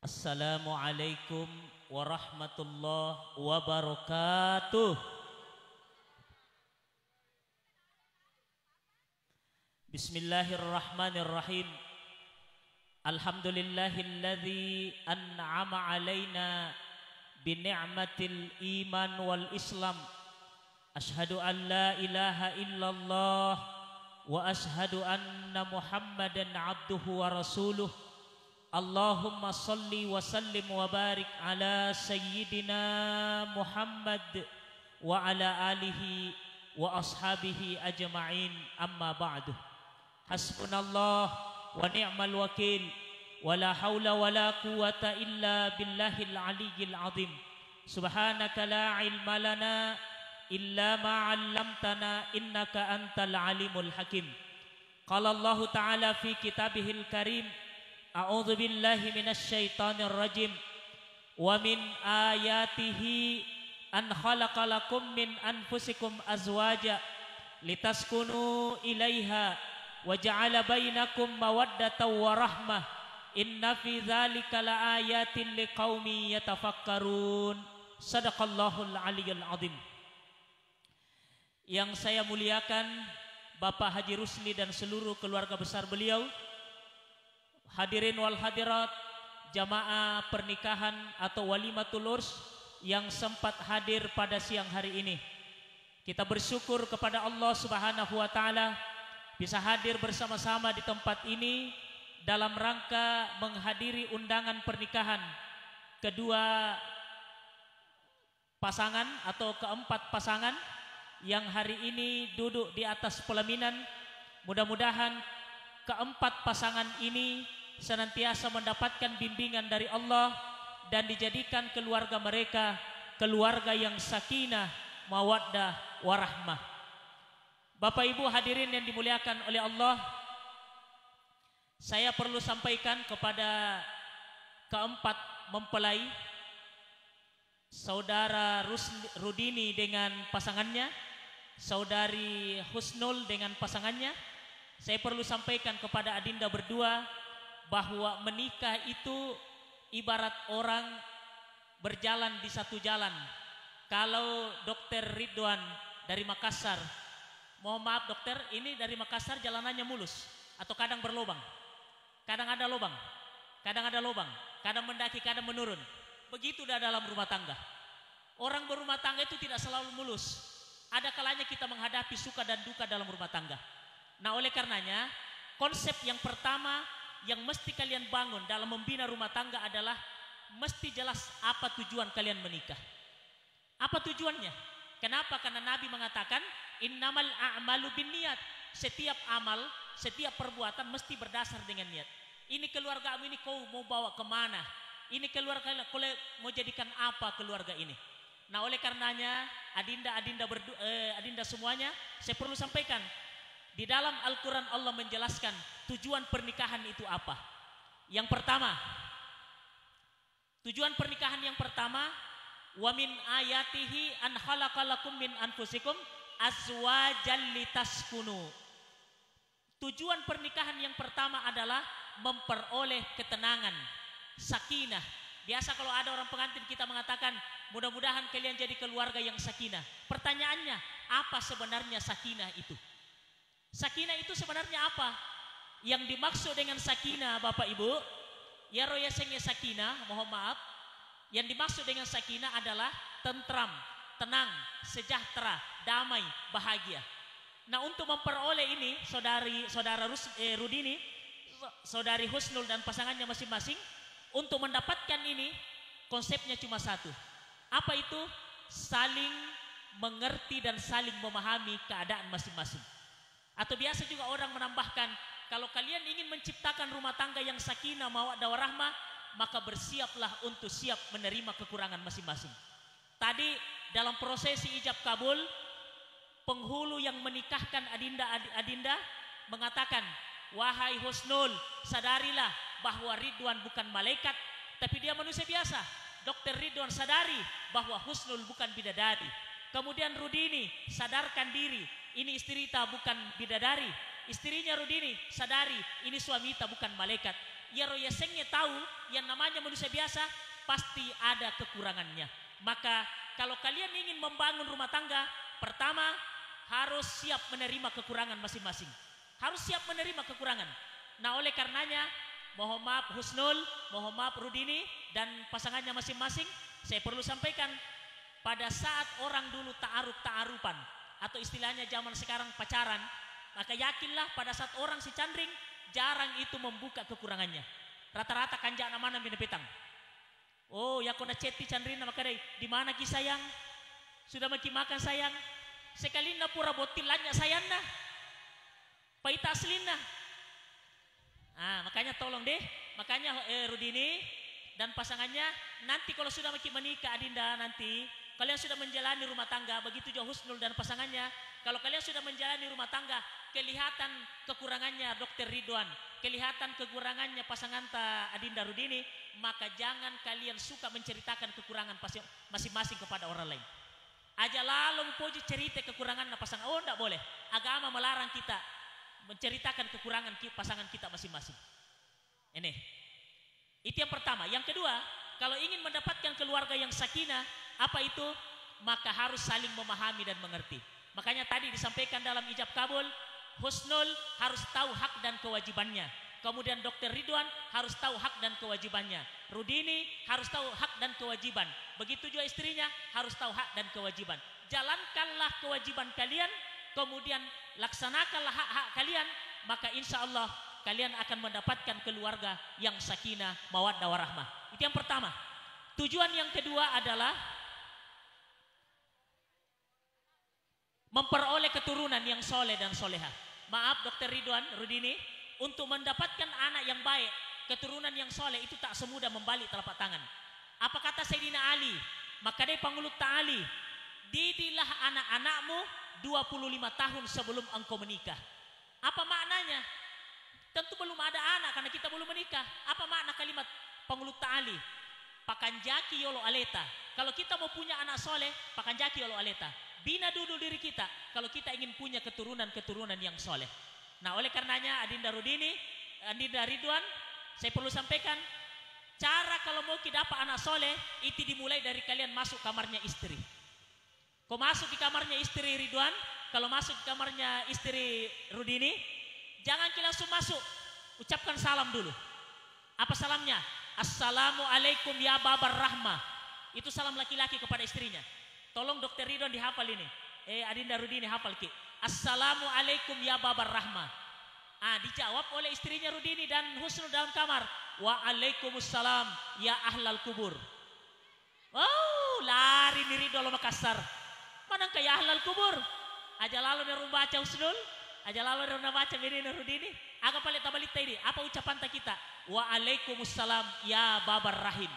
Assalamualaikum warahmatullahi wabarakatuh. Bismillahirrahmanirrahim. Alhamdulillahilladzi an'ama alaina bi ni'matil iman wal islam. Ashhadu an la ilaha illallah wa ashhadu anna Muhammadan abduhu wa rasuluh. Allahumma salli wa sallim wa barik ala sayyidina Muhammad wa ala alihi wa ashabihi ajma'in, amma ba'du. Hasbunallah wa ni'mal wakil, wa la hawla wa la quwata illa billahil aliyyil azim. Subhanaka la ilma lana illa ma 'allamtana innaka antal alimul hakim. Qala Allah ta'ala fi kitabihil karim, a'udzu billahi minasy syaithanir rajim. Wa min ayatihi an khalaqalakum min anfusikum azwaja litaskunu ilaiha wa ja'ala bainakum mawaddatan wa rahmah. Inna fi dzalika laayatin liqaumin yatafakkarun. Shadaqallahul aliyyul azim. Yang saya muliakan Bapak Haji Rusli dan seluruh keluarga besar beliau, hadirin wal hadirat, jamaah pernikahan atau walimatul urs yang sempat hadir pada siang hari ini. Kita bersyukur kepada Allah Subhanahu wa taala bisa hadir bersama-sama di tempat ini dalam rangka menghadiri undangan pernikahan kedua pasangan atau keempat pasangan yang hari ini duduk di atas pelaminan. Mudah-mudahan keempat pasangan ini senantiasa mendapatkan bimbingan dari Allah dan dijadikan keluarga mereka keluarga yang sakinah, mawaddah, warahmah. Bapak Ibu hadirin yang dimuliakan oleh Allah, saya perlu sampaikan kepada keempat mempelai, Saudara Rudini dengan pasangannya, Saudari Husnul dengan pasangannya. Saya perlu sampaikan kepada adinda berdua bahwa menikah itu ibarat orang berjalan di satu jalan. Kalau Dokter Ridwan dari Makassar, mohon maaf dokter, ini dari Makassar jalanannya mulus atau kadang berlobang? Kadang ada lobang, kadang ada lobang, kadang mendaki, kadang menurun. Begitu dah dalam rumah tangga. Orang berumah tangga itu tidak selalu mulus. Ada kalanya kita menghadapi suka dan duka dalam rumah tangga. Nah, oleh karenanya konsep yang pertama yang mesti kalian bangun dalam membina rumah tangga adalah mesti jelas apa tujuan kalian menikah. Apa tujuannya? Kenapa? Karena Nabi mengatakan innamal a'malu binniyat. Setiap amal, setiap perbuatan mesti berdasar dengan niat. Ini keluargamu ini kau mau bawa kemana? Ini keluarga kau mau jadikan apa keluarga ini? Nah, oleh karenanya adinda semuanya, saya perlu sampaikan di dalam Al-Quran Allah menjelaskan tujuan pernikahan itu apa. Yang pertama, tujuan pernikahan yang pertama, wa min ayatihi an khalaqalakum min anfusikum azwajan litaskunu. Tujuan pernikahan yang pertama adalah memperoleh ketenangan, sakinah. Biasa kalau ada orang pengantin kita mengatakan mudah-mudahan kalian jadi keluarga yang sakinah. Pertanyaannya, apa sebenarnya sakinah itu? Sakinah itu sebenarnya apa? Yang dimaksud dengan sakinah Bapak Ibu, ya roya senge sakinah, mohon maaf. Yang dimaksud dengan sakinah adalah tentram, tenang, sejahtera, damai, bahagia. Nah, untuk memperoleh ini saudara Rudini, Saudari Husnul dan pasangannya masing-masing, untuk mendapatkan ini konsepnya cuma satu. Apa itu? Saling mengerti dan saling memahami keadaan masing-masing. Atau biasa juga orang menambahkan, kalau kalian ingin menciptakan rumah tangga yang sakinah, mawaddah, warahmah, maka bersiaplah untuk siap menerima kekurangan masing-masing. Tadi dalam prosesi ijab kabul, penghulu yang menikahkan adinda mengatakan, wahai Husnul, sadarilah bahwa Ridwan bukan malaikat, tapi dia manusia biasa. Dokter Ridwan sadari bahwa Husnul bukan bidadari. Kemudian Rudini, sadarkan diri, ini istri kita bukan bidadari. Istrinya Rudini sadari, ini suami kita bukan malaikat. ya royesengnya tahu yang namanya manusia biasa pasti ada kekurangannya. Maka kalau kalian ingin membangun rumah tangga, pertama harus siap menerima kekurangan masing-masing. Harus siap menerima kekurangan. Nah, oleh karenanya, mohon maaf Husnul, mohon maaf Rudini dan pasangannya masing-masing, saya perlu sampaikan, pada saat orang dulu ta'aruf-ta'arupan atau istilahnya zaman sekarang pacaran, maka yakinlah pada saat orang si candring jarang itu membuka kekurangannya. Rata-rata kanjak mana binepetang. Oh, ya kona ceti candrina makadai, di mana ki sayang? Sudah makan sayang? Sekali na pura botilannya sayang nah. Paita aslina. Makanya tolong deh, makanya Rudini dan pasangannya nanti kalau sudah menikah Adinda, nanti kalian sudah menjalani rumah tangga, begitu juga Husnul dan pasangannya. Kalau kalian sudah menjalani rumah tangga, kelihatan kekurangannya Dr. Ridwan, kelihatan kekurangannya pasangan Adinda Rudini, maka jangan kalian suka menceritakan kekurangan masing-masing kepada orang lain. Aja lalu puji cerita kekurangan pasangan. Oh, enggak boleh. Agama melarang kita menceritakan kekurangan pasangan kita masing-masing. Ini. Itu yang pertama. Yang kedua, kalau ingin mendapatkan keluarga yang sakinah, apa itu? Maka harus saling memahami dan mengerti. Makanya tadi disampaikan dalam ijab kabul, Husnul harus tahu hak dan kewajibannya. Kemudian Dr. Ridwan harus tahu hak dan kewajibannya. Rudini harus tahu hak dan kewajiban. Begitu juga istrinya harus tahu hak dan kewajiban. Jalankanlah kewajiban kalian, kemudian laksanakanlah hak-hak kalian, maka insya Allah kalian akan mendapatkan keluarga yang sakinah, mawaddah warahmah. Itu yang pertama. Tujuan yang kedua adalah memperoleh keturunan yang soleh dan soleha. Maaf Dr. Ridwan, Rudini, untuk mendapatkan anak yang baik, keturunan yang soleh itu tak semudah membalik telapak tangan. Apa kata Sayyidina Ali? Maka dia pangulut ta'ali, didilah anak-anakmu 25 tahun sebelum engkau menikah. Apa maknanya? Tentu belum ada anak karena kita belum menikah. Apa makna kalimat pangulut ta'ali? Pakanjaki yolo aleta. Kalau kita mau punya anak soleh, pakanjaki yolo aleta. Bina dulu diri kita kalau kita ingin punya keturunan-keturunan yang soleh. Nah, oleh karenanya Adinda Rudini, Adinda Ridwan, saya perlu sampaikan, cara kalau mau kita dapat anak soleh, itu dimulai dari kalian masuk kamarnya istri. Kau masuk di kamarnya istri Ridwan, kalau masuk di kamarnya istri Rudini, jangan kita langsung masuk, ucapkan salam dulu. Apa salamnya? Assalamualaikum ya babar rahmah. Itu salam laki-laki kepada istrinya. Tolong Dr. Ridwan dihafal ini. Adinda Rudini hafal ki. Assalamualaikum ya babar rahmah. Dijawab oleh istrinya Rudini dan Husnul dalam kamar. Waalaikumsalam ya ahlal kubur. Oh, lari nih Ridwan Makassar. Mana kayak ahlal kubur? Aja lalu nih baca Husnul. Aja lalu nih baca ini Rudini. Agak paling tabalik tadi. Apa ucapan kita? Waalaikumsalam ya babar rahim.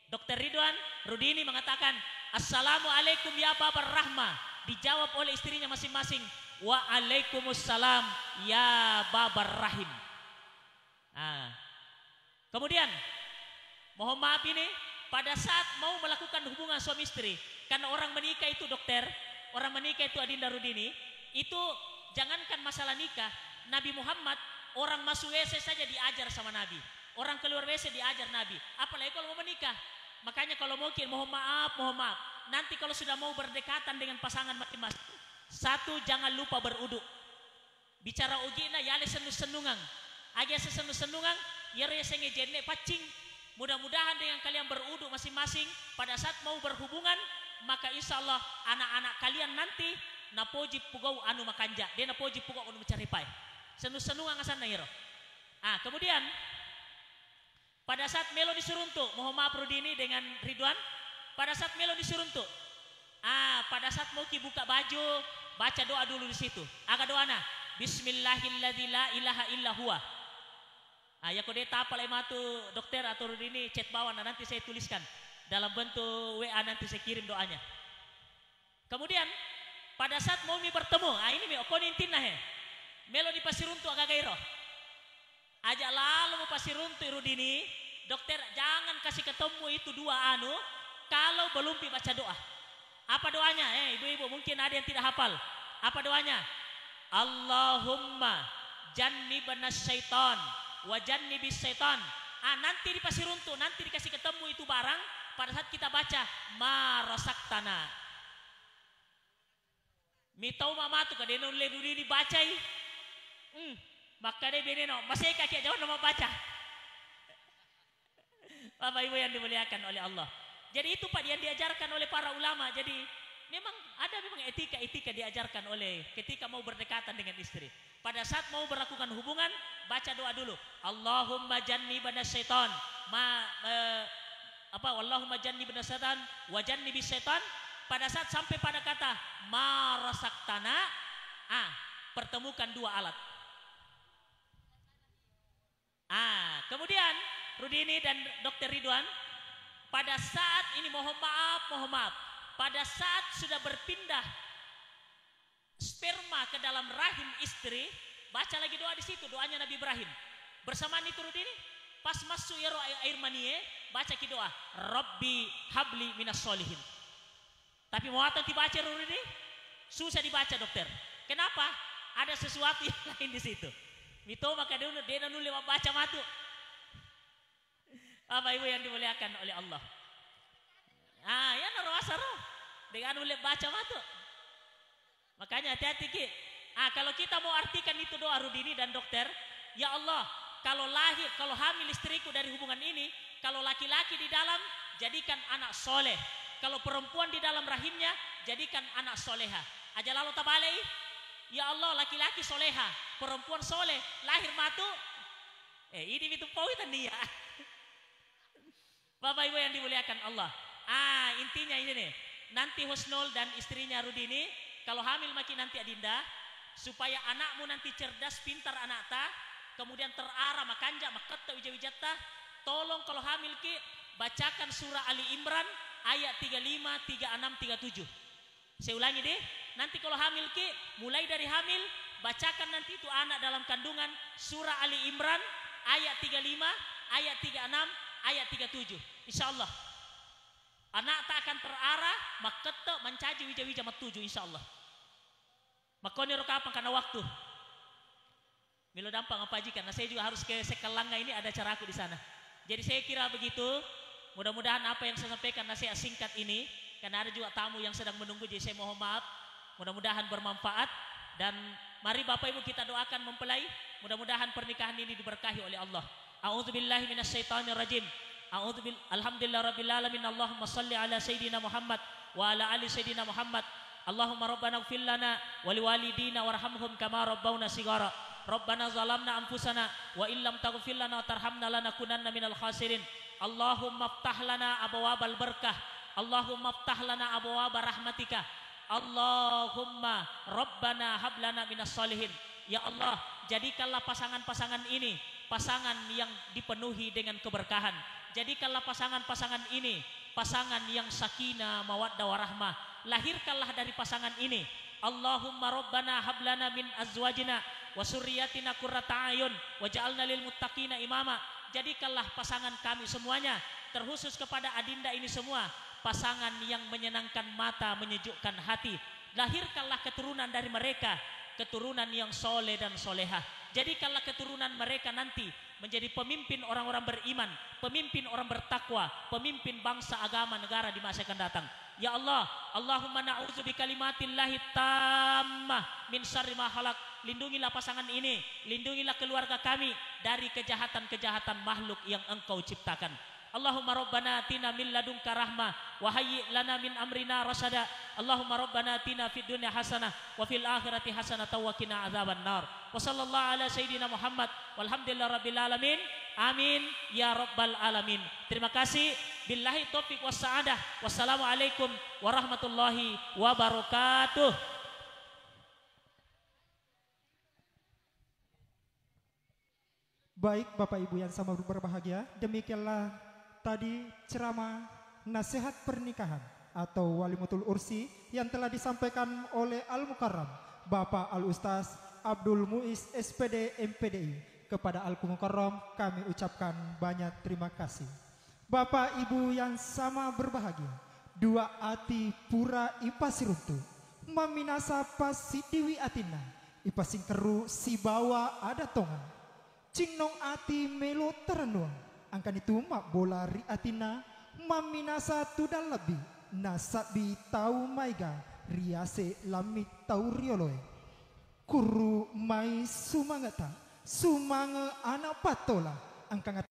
Dr. Ridwan Rudini mengatakan Assalamualaikum ya babar rahmah. Dijawab oleh istrinya masing-masing. Waalaikumsalam ya babar rahim. Kemudian mohon maaf ini pada saat mau melakukan hubungan suami istri, karena orang menikah itu dokter, orang menikah itu Adinda Rudini, itu jangankan masalah nikah, Nabi Muhammad orang masuk WC saja diajar sama Nabi. Orang keluar WC diajar Nabi. Apalagi kalau mau menikah. Makanya kalau mungkin mohon maaf. Nanti kalau sudah mau berdekatan dengan pasangan masing-masing, satu, jangan lupa beruduk. Bicara ujina yale sendu-sendungan. Aja sesendu-sendungan, ya resenge jenne pacing. Mudah-mudahan dengan kalian beruduk masing-masing pada saat mau berhubungan, maka insya Allah anak-anak kalian nanti napoji pugau anu makanja, dia napoji pugau anu mencaripai. Sendu-sendungan asan nairo. Kemudian pada saat melo disuruntuk, mohon maaf Rudini dengan Ridwan, pada saat melo disuruntuk, pada saat mau buka baju, baca doa dulu di situ. Aga doana, Bismillahilladzi la ilaha illa huwa. Ya kode tapal ematu dokter atau Rudini chat bawah, nanti saya tuliskan dalam bentuk WA, nanti saya kirim doanya. Kemudian pada saat mau bertemu, ini mi okonintin nah melo di pasiruntuk agak gairo. Ajak lalu mau pasiruntuk Rudini, dokter jangan kasih ketemu itu dua anu kalau belum baca doa. Apa doanya? Ibu-ibu mungkin ada yang tidak hafal. Apa doanya? Allahumma jannibna syaitan wa jannibis syaitan. Nanti di pasir runtuh, nanti dikasih ketemu itu barang pada saat kita baca ma rasaktana. Mitau mama tu kadang nulis dulu dibaca maka dia beneno masih kaki jawab nama baca. Bapak Ibu yang dimuliakan oleh Allah. Jadi itu Pak yang diajarkan oleh para ulama. Jadi memang etika diajarkan oleh ketika mau berdekatan dengan istri. Pada saat mau melakukan hubungan, baca doa dulu. Allahumma jannibna syaitan. Allahumma jannibna syaitan wa jannibis syaitan. Pada saat sampai pada kata ma rasaktana, pertemukan dua alat. Kemudian Rudini dan Dr. Ridwan, pada saat ini mohon maaf, pada saat sudah berpindah sperma ke dalam rahim istri, baca lagi doa di situ, doanya Nabi Ibrahim. Bersamaan itu Rudini, pas masuk ya air mani, baca ki doa, Rabbi habli minas solihin. Tapi mau atau dibaca Rudini, susah dibaca dokter. Kenapa? Ada sesuatu yang lain di situ. Itu maka dia nulis baca matu. Bapak Ibu yang dimuliakan oleh Allah. Ya narawasaro dengan nulis baca matu. Makanya hati-hati ki. Kalau kita mau artikan itu doa Rudini dan dokter, ya Allah, kalau hamil istriku dari hubungan ini, kalau laki-laki di dalam jadikan anak soleh, kalau perempuan di dalam rahimnya jadikan anak soleha. Aja lalu tabalai, ya Allah laki-laki soleha, perempuan soleh, lahir matu. Ini itu poin dia. Bapak Ibu yang dimuliakan Allah. Intinya ini nih. Nanti Husnul dan istrinya Rudini, kalau hamil makin nanti Adinda, supaya anakmu nanti cerdas, pintar anak ta, kemudian terarah makanja, maketta wija-wijatta, tolong kalau hamil ki, bacakan surah Ali Imran, ayat 35, 36, 37. Saya ulangi deh. Nanti kalau hamil ki, mulai dari hamil, bacakan nanti itu anak dalam kandungan, surah Ali Imran, ayat 35, ayat 36, ayat 37. Insya Allah anak tak akan terarah maketa mencaji wija-wija matuju insya Allah. Makanya rokapan karena waktu Milo dampang apa aja karena saya juga harus ke Sekelangga, ini ada cara aku di sana. Jadi saya kira begitu. Mudah-mudahan apa yang saya sampaikan nasihat singkat ini, karena ada juga tamu yang sedang menunggu, jadi saya mohon maaf. Mudah-mudahan bermanfaat dan mari Bapak Ibu kita doakan mempelai. Mudah-mudahan pernikahan ini diberkahi oleh Allah. A'udzubillahi minasyaitonirrajim. Alhamdulillah rabbil alamin. Allahumma salli ala sayyidina Muhammad wa ala ali sayyidina Muhammad. Allahumma rabbana ighfir lana wa liwalidina warhamhum kama rabbawna shighara. Rabbana zalamna anfusana wa illam taghfir lana wa tarhamna lanakunanna minal khasirin. Allahumma iftah lana abwabal barakah. Allahumma iftah lana abwaba rahmatika. Allahumma rabbana hab lana minas solihin. Ya Allah, jadikanlah pasangan-pasangan ini pasangan yang dipenuhi dengan keberkahan. Jadikanlah pasangan-pasangan ini pasangan yang sakinah, mawaddah warahmah. Lahirkanlah dari pasangan ini. Allahumma rabbana hab lana min azwajina wa surriyatina qurrata ayun waj'alna lil muttaqina imama. Jadikanlah pasangan kami semuanya, terkhusus kepada Adinda ini semua, pasangan yang menyenangkan mata, menyejukkan hati. Lahirkanlah keturunan dari mereka, keturunan yang soleh dan solehah. Jadikanlah keturunan mereka nanti menjadi pemimpin orang-orang beriman, pemimpin orang bertakwa, pemimpin bangsa, agama, negara di masa akan datang. Ya Allah, Allahumma na'udzu bikalimatillahi tammah min syarri ma khalaq. Lindungilah pasangan ini, lindungilah keluarga kami dari kejahatan-kejahatan makhluk yang Engkau ciptakan. Allahumma rabbana atina min ladunka rahmah wa hayyi lana min amrina rasada. Allahumma rabbana atina fid dunya hasanah wa fil akhirati hasanah wa qina adzaban nar. Wa sallallahu ala sayyidina Muhammad walhamdulillahi rabbil alamin. Amin ya rabbal alamin. Terima kasih. Billahi taufik was saadah. Wassalamualaikum warahmatullahi wabarakatuh. Baik Bapak Ibu yang sama berbahagia, demikianlah tadi ceramah nasihat pernikahan atau walimatul ursi yang telah disampaikan oleh Al-Mukarram Bapak Al-Ustaz Abdul Muiz SPD MPDI. Kepada Al-Mukarram kami ucapkan banyak terima kasih. Bapak Ibu yang sama berbahagia, dua ati pura ipasiruntu maminasa pasidiwi atina ipasing keru si bawa ada tonga cingnong ati melo terenuang angkan itu mak bola ri atina maminasa tudal lebih nasabi tau maiga riase lamit tau rioloy kuru mai sumangata sumange anak patola angkang